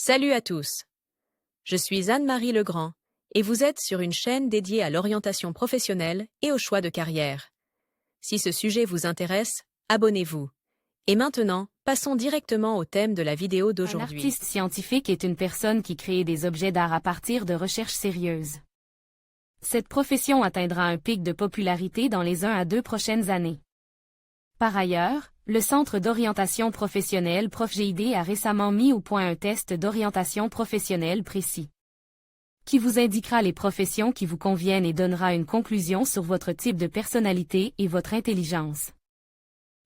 Salut à tous. Je suis Anne-Marie Legrand et vous êtes sur une chaîne dédiée à l'orientation professionnelle et au choix de carrière. Si ce sujet vous intéresse, abonnez-vous. Et maintenant, passons directement au thème de la vidéo Un d'aujourd'hui. artiste scientifique est une personne qui crée des objets d'art à partir de recherches sérieuses. Cette profession atteindra un pic de popularité dans les 1 à 2 prochaines années. Par ailleurs, le Centre d'orientation professionnelle ProfGID a récemment mis au point un test d'orientation professionnelle précis, qui vous indiquera les professions qui vous conviennent et donnera une conclusion sur votre type de personnalité et votre intelligence.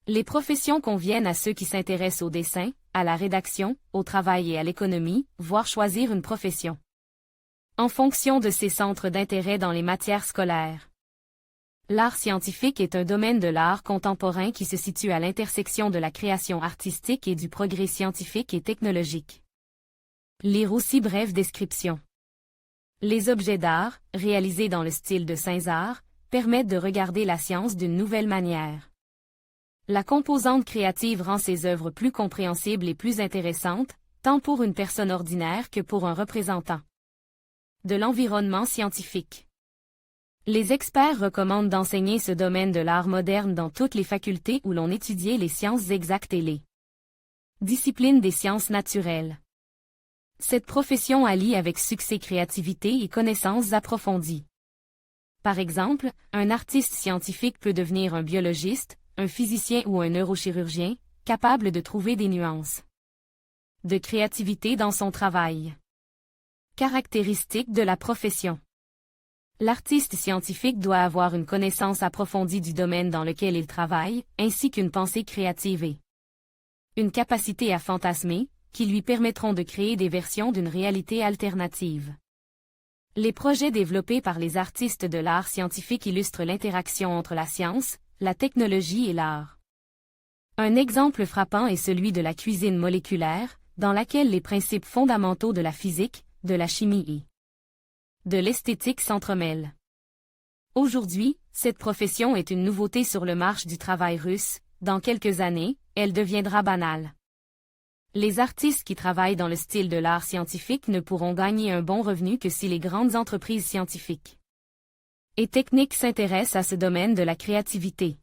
Les professions conviennent à ceux qui s'intéressent au dessin, à la rédaction, au travail et à l'économie, voire choisir une profession en fonction de ses centres d'intérêt dans les matières scolaires. L'art scientifique est un domaine de l'art contemporain qui se situe à l'intersection de la création artistique et du progrès scientifique et technologique. Lire aussi brève description. Les objets d'art, réalisés dans le style de Saint-Arts, permettent de regarder la science d'une nouvelle manière. La composante créative rend ces œuvres plus compréhensibles et plus intéressantes, tant pour une personne ordinaire que pour un représentant de l'environnement scientifique. Les experts recommandent d'enseigner ce domaine de l'art moderne dans toutes les facultés où l'on étudie les sciences exactes et les disciplines des sciences naturelles. Cette profession allie avec succès créativité et connaissances approfondies. Par exemple, un artiste scientifique peut devenir un biologiste, un physicien ou un neurochirurgien, capable de trouver des nuances de créativité dans son travail. Caractéristiques de la profession. L'artiste scientifique doit avoir une connaissance approfondie du domaine dans lequel il travaille, ainsi qu'une pensée créative et une capacité à fantasmer, qui lui permettront de créer des versions d'une réalité alternative. Les projets développés par les artistes de l'art scientifique illustrent l'interaction entre la science, la technologie et l'art. Un exemple frappant est celui de la cuisine moléculaire, dans laquelle les principes fondamentaux de la physique, de la chimie et de l'esthétique s'entremêlent. Aujourd'hui, cette profession est une nouveauté sur le marché du travail russe. Dans quelques années, elle deviendra banale. Les artistes qui travaillent dans le style de l'art scientifique ne pourront gagner un bon revenu que si les grandes entreprises scientifiques et techniques s'intéressent à ce domaine de la créativité.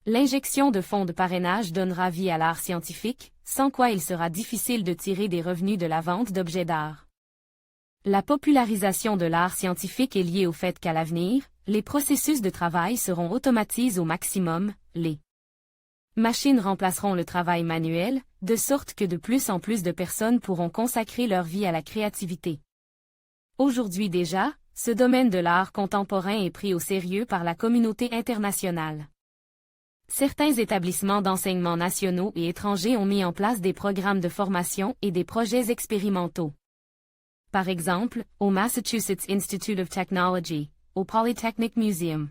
L'injection de fonds de parrainage donnera vie à l'art scientifique, sans quoi il sera difficile de tirer des revenus de la vente d'objets d'art. La popularisation de l'art scientifique est liée au fait qu'à l'avenir, les processus de travail seront automatisés au maximum, les machines remplaceront le travail manuel, de sorte que de plus en plus de personnes pourront consacrer leur vie à la créativité. Aujourd'hui déjà, ce domaine de l'art contemporain est pris au sérieux par la communauté internationale. Certains établissements d'enseignement nationaux et étrangers ont mis en place des programmes de formation et des projets expérimentaux. Par exemple, au Massachusetts Institute of Technology, au Polytechnic Museum,